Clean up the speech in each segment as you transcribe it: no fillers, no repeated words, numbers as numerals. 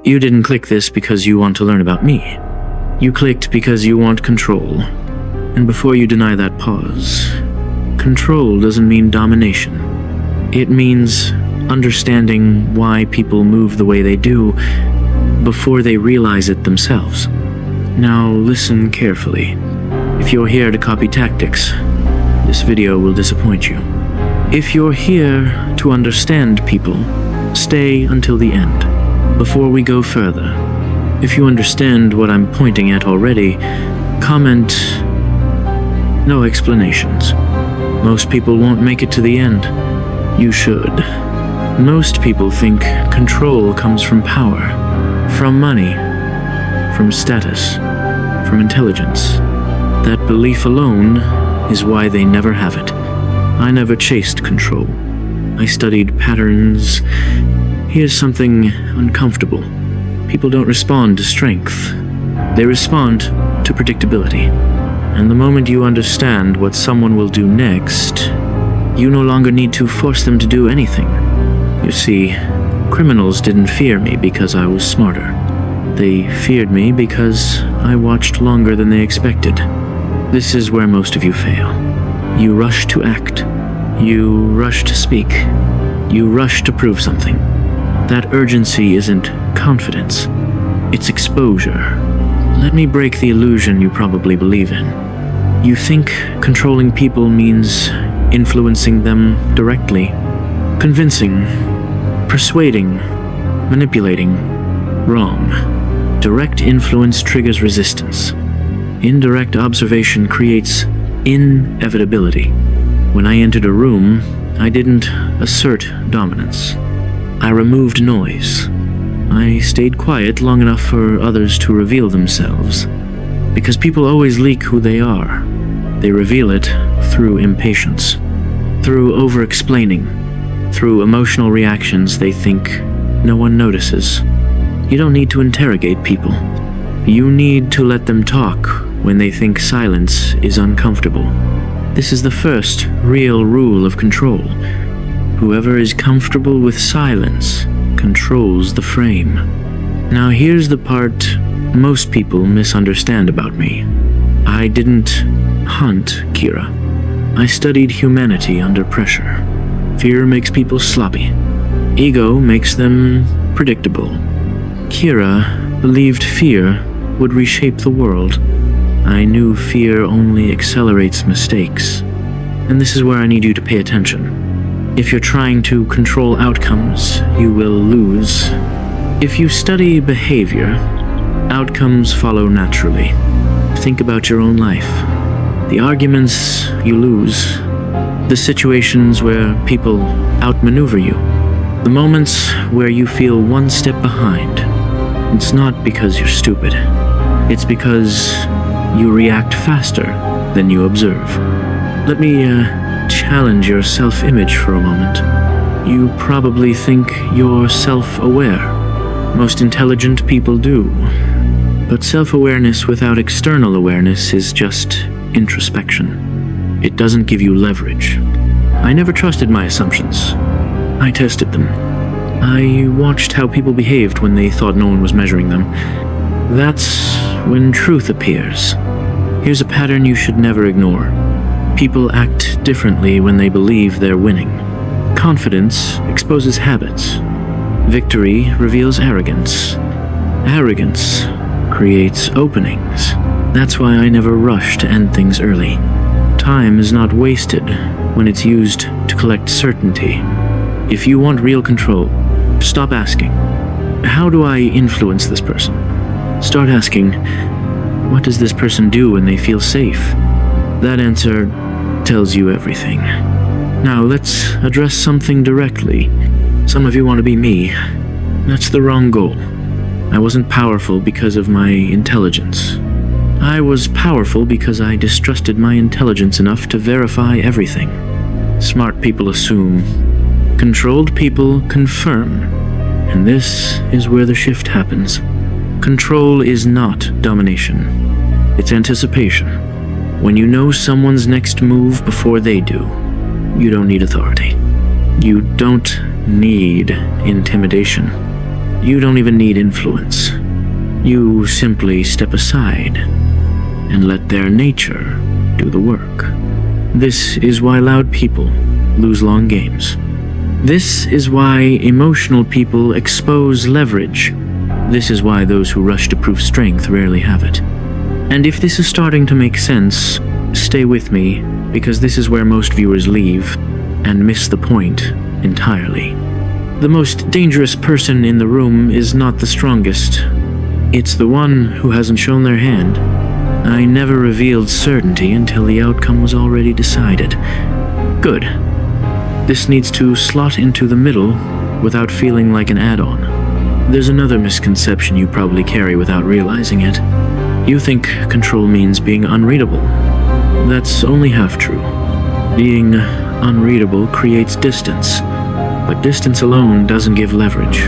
You didn't click this because you want to learn about me. You clicked because you want control. And before you deny that, pause. Control doesn't mean domination. It means understanding why people move the way they do before they realize it themselves. Now listen carefully. If you're here to copy tactics, this video will disappoint you. If you're here to understand people, stay until the end, before we go further. If you understand what I'm pointing at already, comment no explanations. Most people won't make it to the end. You should. Most people think control comes from power, from money, from status, from intelligence. That belief alone is why they never have it. I never chased control. I studied patterns. Here's something uncomfortable. People don't respond to strength. They respond to predictability. And the moment you understand what someone will do next, you no longer need to force them to do anything. You see, criminals didn't fear me because I was smarter. They feared me because I watched longer than they expected. This is where most of you fail. You rush to act. You rush to speak. You rush to prove something. That urgency isn't confidence. It's exposure. Let me break the illusion you probably believe in. You think controlling people means influencing them directly, convincing, persuading, manipulating. Wrong. Direct influence triggers resistance. Indirect observation creates inevitability. When I entered a room, I didn't assert dominance. I removed noise. I stayed quiet long enough for others to reveal themselves. Because people always leak who they are. They reveal it through impatience, through over-explaining, through emotional reactions they think no one notices. You don't need to interrogate people. You need to let them talk when they think silence is uncomfortable. This is the first real rule of control. Whoever is comfortable with silence controls the frame. Now here's the part most people misunderstand about me. I didn't hunt Kira. I studied humanity under pressure. Fear makes people sloppy. Ego makes them predictable. Kira believed fear would reshape the world. I knew fear only accelerates mistakes. And this is where I need you to pay attention. If you're trying to control outcomes, you will lose. If you study behavior, outcomes follow naturally. Think about your own life. The arguments you lose, the situations where people outmaneuver you, the moments where you feel one step behind. It's not because you're stupid. It's because you react faster than you observe. Let me challenge your self-image for a moment. You probably think you're self-aware. Most intelligent people do. But self-awareness without external awareness is just introspection. It doesn't give you leverage. I never trusted my assumptions. I tested them. I watched how people behaved when they thought no one was measuring them. That's when truth appears. Here's a pattern you should never ignore. People act differently when they believe they're winning. Confidence exposes habits. Victory reveals arrogance. Arrogance creates openings. That's why I never rush to end things early. Time is not wasted when it's used to collect certainty. If you want real control, stop asking, how do I influence this person? Start asking, what does this person do when they feel safe? That answer tells you everything. Now let's address something directly. Some of you want to be me. That's the wrong goal. I wasn't powerful because of my intelligence. I was powerful because I distrusted my intelligence enough to verify everything. Smart people assume. Controlled people confirm. And this is where the shift happens. Control is not domination. It's anticipation. When you know someone's next move before they do, you don't need authority. You don't need intimidation. You don't even need influence. You simply step aside and let their nature do the work. This is why loud people lose long games. This is why emotional people expose leverage. This is why those who rush to prove strength rarely have it. And if this is starting to make sense, stay with me, because this is where most viewers leave and miss the point entirely. The most dangerous person in the room is not the strongest. It's the one who hasn't shown their hand. I never revealed certainty until the outcome was already decided. Good. This needs to slot into the middle without feeling like an add-on. There's another misconception you probably carry without realizing it. You think control means being unreadable. That's only half true. Being unreadable creates distance, but distance alone doesn't give leverage.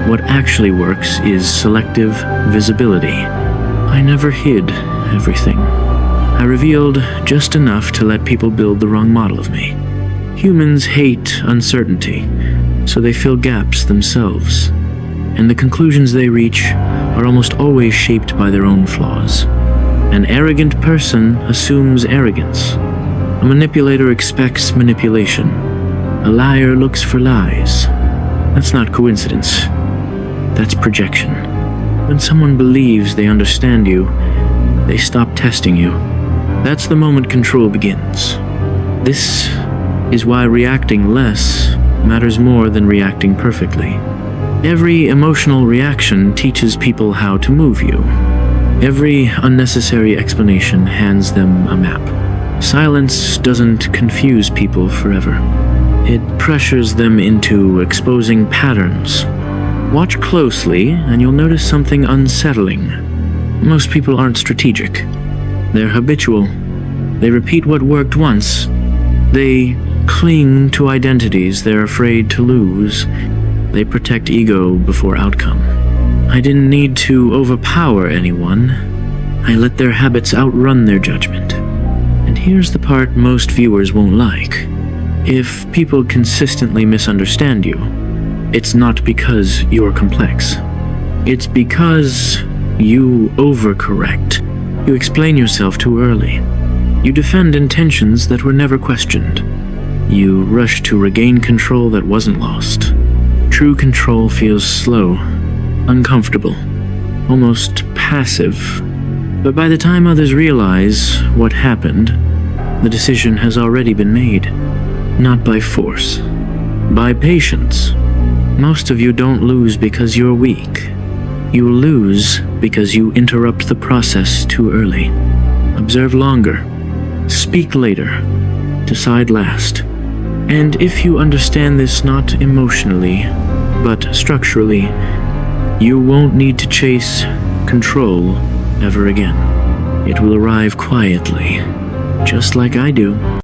What actually works is selective visibility. I never hid everything. I revealed just enough to let people build the wrong model of me. Humans hate uncertainty, so they fill gaps themselves. And the conclusions they reach are almost always shaped by their own flaws. An arrogant person assumes arrogance. A manipulator expects manipulation. A liar looks for lies. That's not coincidence. That's projection. When someone believes they understand you, they stop testing you. That's the moment control begins. This is why reacting less matters more than reacting perfectly. Every emotional reaction teaches people how to move you. Every unnecessary explanation hands them a map. Silence doesn't confuse people forever. It pressures them into exposing patterns. Watch closely, and you'll notice something unsettling. Most people aren't strategic. They're habitual. They repeat what worked once. They cling to identities they're afraid to lose. They protect ego before outcome. I didn't need to overpower anyone. I let their habits outrun their judgment. And here's the part most viewers won't like. If people consistently misunderstand you, it's not because you're complex. It's because you overcorrect. You explain yourself too early. You defend intentions that were never questioned. You rush to regain control that wasn't lost. True control feels slow, uncomfortable, almost passive. But by the time others realize what happened, the decision has already been made. Not by force, by patience. Most of you don't lose because you're weak. You lose because you interrupt the process too early. Observe longer. Speak later. Decide last. And if you understand this not emotionally, but structurally, you won't need to chase control ever again. It will arrive quietly, just like I do.